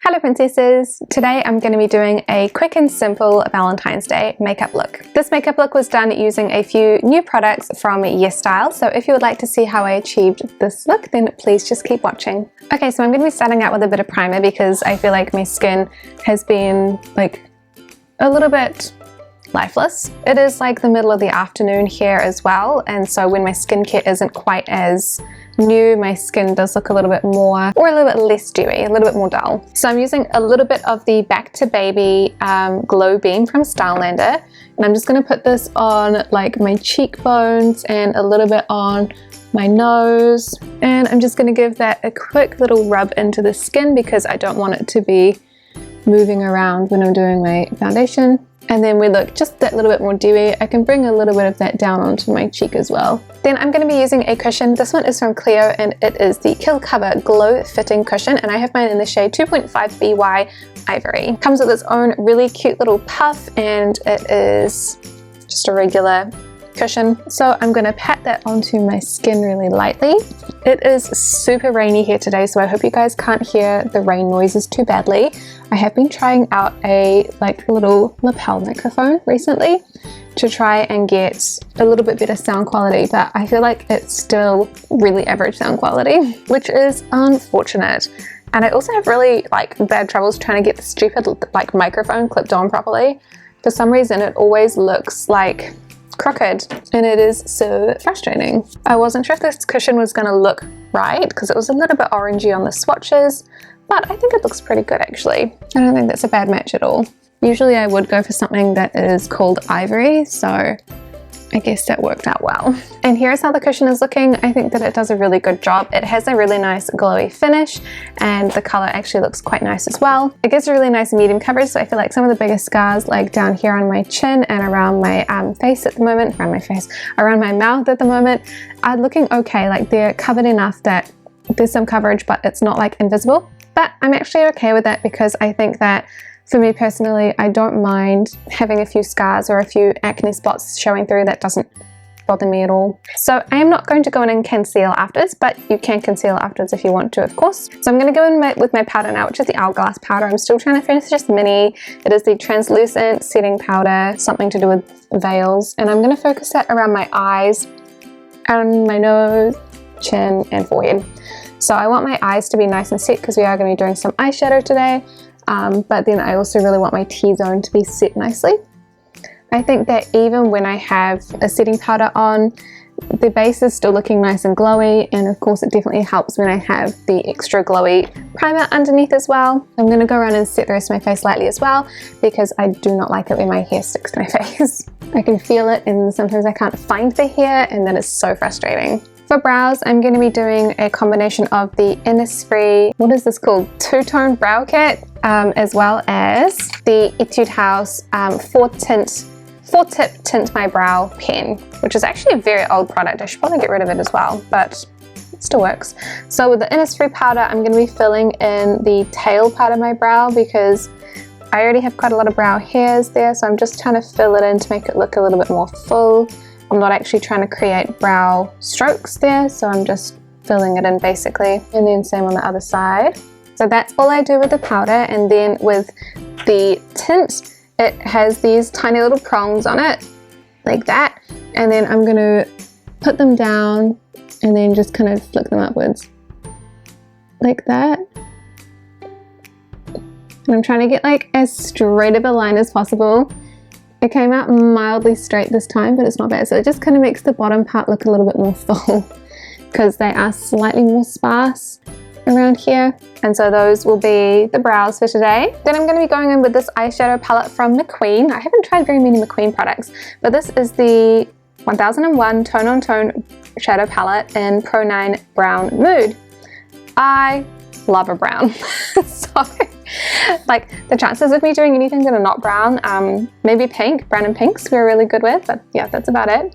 Hello princesses! Today I'm going to be doing a quick and simple Valentine's Day makeup look. This makeup look was done using a few new products from Yesstyle, so if you would like to see how I achieved this look, then please just keep watching. Okay, so I'm going to be starting out with a bit of primer because I feel like my skin has been like a little bit lifeless. It is like the middle of the afternoon here as well, and so when my skincare isn't quite as new, my skin does look a little bit more, or a little bit less dewy, a little bit more dull. So I'm using a little bit of the Back to Baby Glow Beam from Stylenanda, and I'm just going to put this on like my cheekbones and a little bit on my nose, and I'm just going to give that a quick little rub into the skin because I don't want it to be moving around when I'm doing my foundation. And then we look just that little bit more dewy. I can bring a little bit of that down onto my cheek as well. Then I'm going to be using a cushion. This one is from CLIO and it is the Kill Cover Glow Fitting Cushion, and I have mine in the shade 2.5 BY Ivory. Comes with its own really cute little puff, and it is just a regular cushion. So I'm going to pat that onto my skin really lightly. It is super rainy here today, so I hope you guys can't hear the rain noises too badly. I have been trying out a little lapel microphone recently to try and get a little bit better sound quality, but I feel like it's still really average sound quality, which is unfortunate. And I also have really bad troubles trying to get the stupid microphone clipped on properly. For some reason it always looks like crooked, and it is so frustrating. I wasn't sure if this cushion was going to look right because it was a little bit orangey on the swatches, but I think it looks pretty good actually. I don't think that's a bad match at all. Usually I would go for something that is called Ivory, so I guess that worked out well. And here's how the cushion is looking. I think that it does a really good job. It has a really nice glowy finish, and the color actually looks quite nice as well. It gives a really nice medium coverage, so I feel like some of the biggest scars like down here on my chin and around my face at the moment, around my mouth at the moment, are looking okay. Like they're covered enough that there's some coverage, but it's not like invisible. But I'm actually okay with that because I think that for me personally, I don't mind having a few scars or a few acne spots showing through. That doesn't bother me at all. So I am not going to go in and conceal afterwards, but you can conceal afterwards if you want to, of course. So I'm going to go in with my powder now, which is the Hourglass powder. I'm still trying to finish this mini. It is the translucent setting powder, something to do with veils. And I'm going to focus that around my eyes, and my nose, chin, and forehead. So I want my eyes to be nice and set because we are going to be doing some eyeshadow today. But then I also really want my T-zone to be set nicely. I think that even when I have a setting powder on, the base is still looking nice and glowy, and of course it definitely helps when I have the extra glowy primer underneath as well. I'm going to go around and set the rest of my face lightly as well because I do not like it when my hair sticks to my face. I can feel it, and sometimes I can't find the hair, and that is so frustrating. For brows, I'm going to be doing a combination of the Innisfree, what is this called? Two-tone brow kit, as well as the Etude House 4-tip Tint My Brow pen, which is actually a very old product. I should probably get rid of it as well, but it still works. So with the Innisfree powder, I'm going to be filling in the tail part of my brow because I already have quite a lot of brow hairs there, so I'm just trying to fill it in to make it look a little bit more full. I'm not actually trying to create brow strokes there, so I'm just filling it in basically, and then same on the other side. So that's all I do with the powder, and then with the tint, it has these tiny little prongs on it, like that, and then I'm going to put them down and then just kind of flick them upwards, like that. And I'm trying to get like as straight of a line as possible. It came out mildly straight this time, but it's not bad. So it just kind of makes the bottom part look a little bit more full because they are slightly more sparse around here. And so those will be the brows for today. Then I'm going to be going in with this eyeshadow palette from MACQUEEN. I haven't tried very many MACQUEEN products, but this is the 1001 Tone on Tone shadow palette in Pro 9 Brown Mood. I love a brown. So like the chances of me doing anything that are not brown, maybe pink, brown and pinks we're really good with, but yeah, that's about it.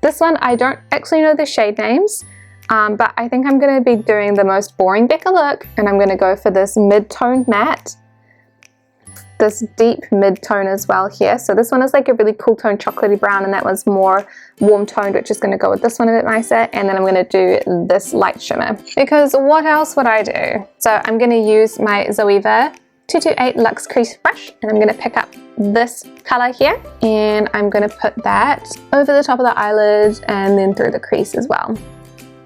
This one I don't actually know the shade names, but I think I'm going to be doing the most boring Becca look, and I'm going to go for this mid-toned matte. this deep mid-tone as well here. So this one is like a really cool tone chocolatey brown, and that one's more warm toned, which is going to go with this one a bit nicer. And then I'm going to do this light shimmer, because what else would I do? So I'm going to use my Zoeva 228 Luxe Crease Brush, and I'm going to pick up this color here, and I'm going to put that over the top of the eyelid and then through the crease as well.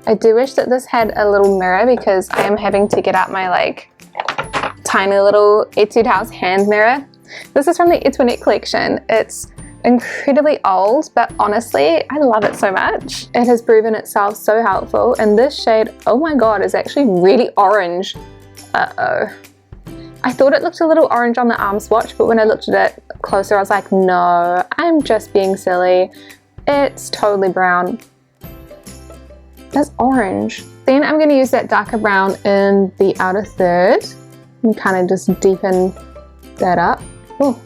I do wish that this had a little mirror, because I am having to get out my like tiny little Etude House hand mirror. This is from the Etoinette collection. It's incredibly old, but honestly, I love it so much. It has proven itself so helpful, and this shade, oh my god, is actually really orange. Uh-oh. I thought it looked a little orange on the arm swatch, but when I looked at it closer, I was like, no, I'm just being silly. It's totally brown. That's orange. Then I'm going to use that darker brown in the outer third and kind of just deepen that up. Oh,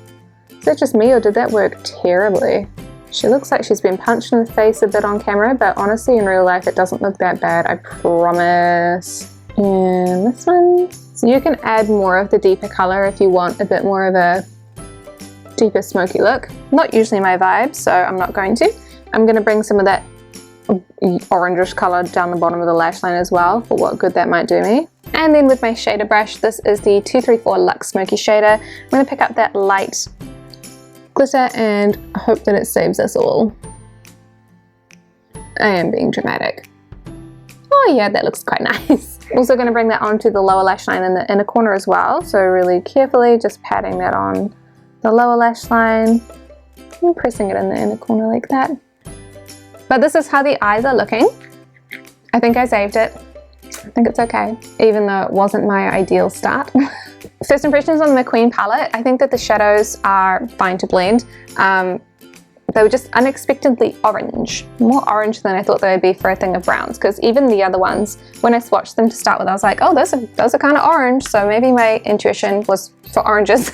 is that just me, or did that work terribly? She looks like she's been punched in the face a bit on camera, but honestly in real life it doesn't look that bad, I promise. And this one. So you can add more of the deeper color if you want a bit more of a deeper smoky look. Not usually my vibe, so I'm not going to. I'm going to bring some of that orangish color down the bottom of the lash line as well, for what good that might do me. And then with my shader brush, this is the 234 Luxe Smoky Shader. I'm going to pick up that light glitter and hope that it saves us all. I am being dramatic. Oh yeah, that looks quite nice. Also going to bring that onto the lower lash line in the inner corner as well. So really carefully just patting that on the lower lash line and pressing it in the inner corner like that. But this is how the eyes are looking. I think I saved it. I think it's okay, even though it wasn't my ideal start. First impressions on the MACQUEEN palette, I think that the shadows are fine to blend. They were just unexpectedly orange, more orange than I thought they would be for a thing of browns, because even the other ones, when I swatched them to start with, I was like, oh, those are kind of orange, so maybe my intuition was for oranges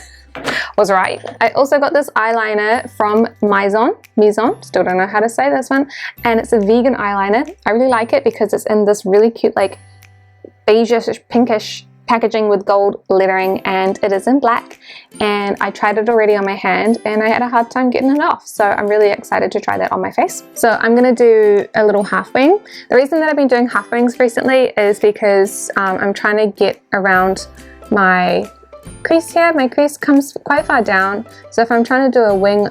was right. I also got this eyeliner from MIZON, still don't know how to say this one, and it's a vegan eyeliner. I really like it because it's in this really cute like beigeish, pinkish packaging with gold lettering, and it is in black, and I tried it already on my hand and I had a hard time getting it off, so I'm really excited to try that on my face. So I'm going to do a little half wing. The reason that I've been doing half wings recently is because I'm trying to get around my crease here. My crease comes quite far down, so if I'm trying to do a wing,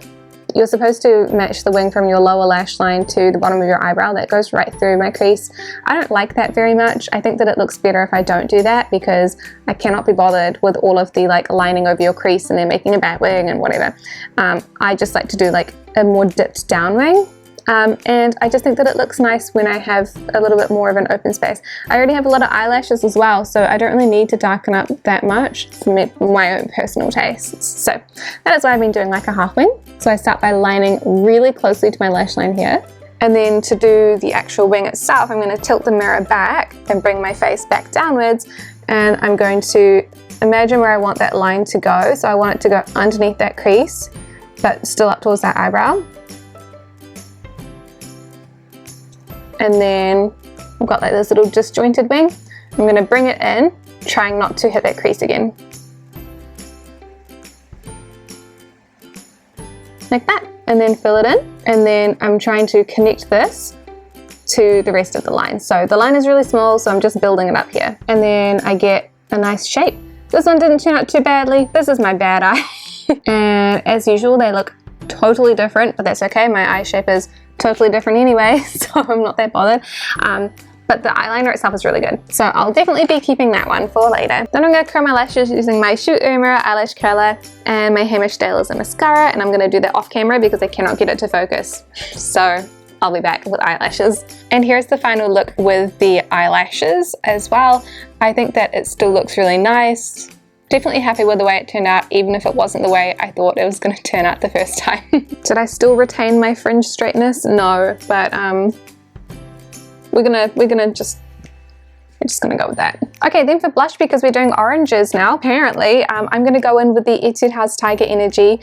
you're supposed to match the wing from your lower lash line to the bottom of your eyebrow. That goes right through my crease. I don't like that very much. I think that it looks better if I don't do that, because I cannot be bothered with all of the like lining over your crease and then making a bat wing and whatever. I just like to do like a more dipped down wing. And I just think that it looks nice when I have a little bit more of an open space. I already have a lot of eyelashes as well, so I don't really need to darken up that much for my own personal tastes. So that is why I've been doing like a half wing. So I start by lining really closely to my lash line here. And then to do the actual wing itself, I'm going to tilt the mirror back and bring my face back downwards. And I'm going to imagine where I want that line to go. So I want it to go underneath that crease, but still up towards that eyebrow. And then I've got like this little disjointed wing. I'm going to bring it in, trying not to hit that crease again. Like that. And then fill it in. And then I'm trying to connect this to the rest of the line. So the line is really small, so I'm just building it up here. And then I get a nice shape. This one didn't turn out too badly. This is my bad eye. And as usual, they look totally different, but that's okay. My eye shape is totally different anyway, so I'm not that bothered. But the eyeliner itself is really good, so I'll definitely be keeping that one for later. Then I'm going to curl my lashes using my Uemura eyelash curler and my Heimish Dailism mascara, and I'm going to do that off camera because I cannot get it to focus. So I'll be back with eyelashes. And here's the final look with the eyelashes as well. I think that it still looks really nice. Definitely happy with the way it turned out, even if it wasn't the way I thought it was going to turn out the first time. Did I still retain my fringe straightness? No, but we're just gonna go with that. Okay, then for blush, because we're doing oranges now, apparently, I'm gonna go in with the Etude House Tiger Energy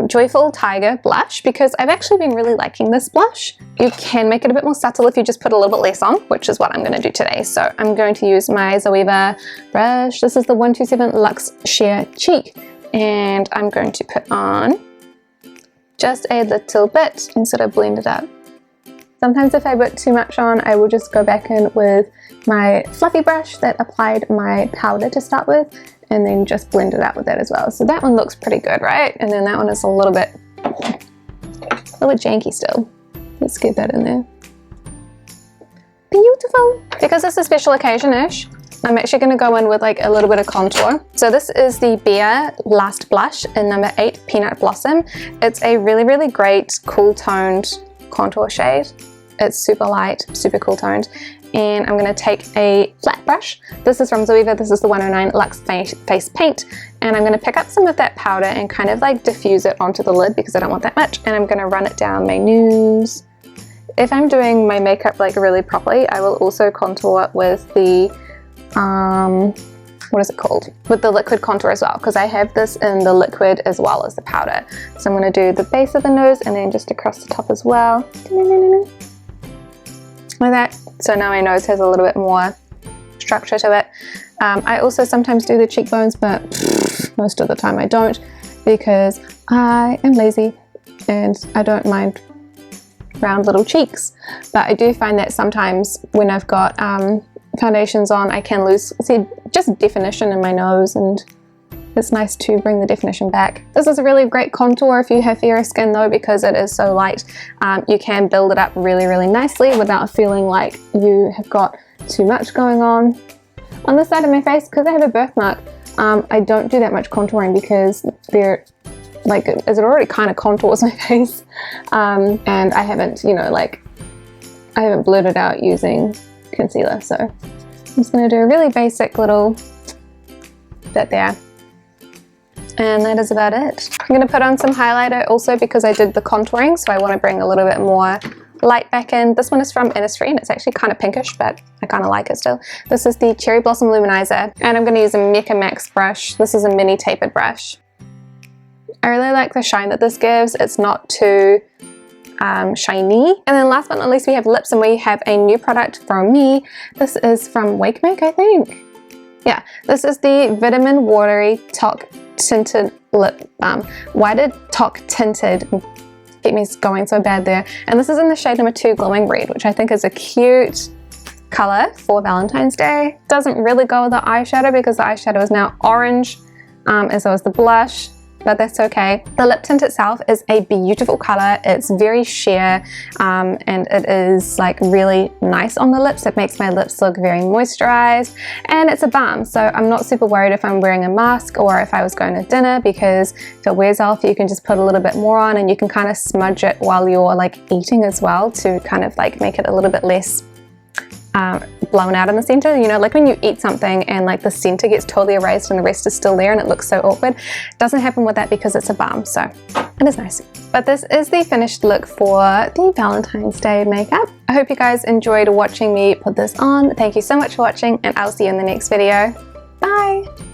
Joyful Tiger blush, because I've actually been really liking this blush. You can make it a bit more subtle if you just put a little bit less on, which is what I'm gonna do today. So I'm going to use my Zoeva brush. This is the 127 Luxe Sheer Cheek. and I'm going to put on just a little bit and sort of blend it up. Sometimes if I put too much on, I will just go back in with my fluffy brush that applied my powder to start with, and then just blend it out with that as well. So that one looks pretty good, right? And then that one is a little bit janky still. Let's get that in there. Beautiful. Because it's a special occasion-ish, I'm actually going to go in with like a little bit of contour. So this is the Becca Last Blush in number 8, Peanut Blossom. It's a really, really great cool toned contour shade. It's super light, super cool toned. And I'm going to take a flat brush. This is from Zoeva. This is the 109 Luxe Face Paint. And I'm going to pick up some of that powder and kind of like diffuse it onto the lid because I don't want that much. And I'm going to run it down my nose. If I'm doing my makeup like really properly, I will also contour with the, what is it called? With the liquid contour as well, because I have this in the liquid as well as the powder. So I'm going to do the base of the nose and then just across the top as well. Like that. So now my nose has a little bit more structure to it. I also sometimes do the cheekbones, but most of the time I don't because I am lazy and I don't mind round little cheeks. But I do find that sometimes when I've got foundations on, I can lose, just definition in my nose, and it's nice to bring the definition back. This is a really great contour if you have fairer skin though, because it is so light. You can build it up really, really nicely without feeling like you have got too much going on. On this side of my face, because I have a birthmark, I don't do that much contouring because they're like, as it already kind of contours my face. And I haven't, you know, like, I haven't blurred it out using concealer. So I'm just going to do a really basic little bit there. And that is about it. I'm going to put on some highlighter also because I did the contouring, so I want to bring a little bit more light back in. This one is from Innisfree and it's actually kind of pinkish, but I kind of like it still. This is the Cherry Blossom Luminizer, and I'm going to use a MACQUEEN brush. This is a mini tapered brush. I really like the shine that this gives. It's not too shiny. And then last but not least, we have lips, and we have a new product from me. This is from WAKEMAKE, I think. Yeah, this is the Vitamin Watery Talk Tinted Lip Balm. Why did Talk Tinted get me going so bad there? And this is in the shade number 2, Glowing Red, which I think is a cute color for Valentine's Day. Doesn't really go with the eyeshadow because the eyeshadow is now orange, and so is the blush, but that's okay. The lip tint itself is a beautiful color. It's very sheer, and it is like really nice on the lips. It makes my lips look very moisturized, and it's a balm, so I'm not super worried if I'm wearing a mask or if I was going to dinner, because if it wears off, you can just put a little bit more on, and you can kind of smudge it while you're like eating as well to kind of like make it a little bit less blown out in the center. You know, like when you eat something and like the center gets totally erased and the rest is still there and it looks so awkward. Doesn't happen with that because it's a balm, so it is nice. But this is the finished look for the Valentine's Day makeup. I hope you guys enjoyed watching me put this on. Thank you so much for watching, and I'll see you in the next video. Bye!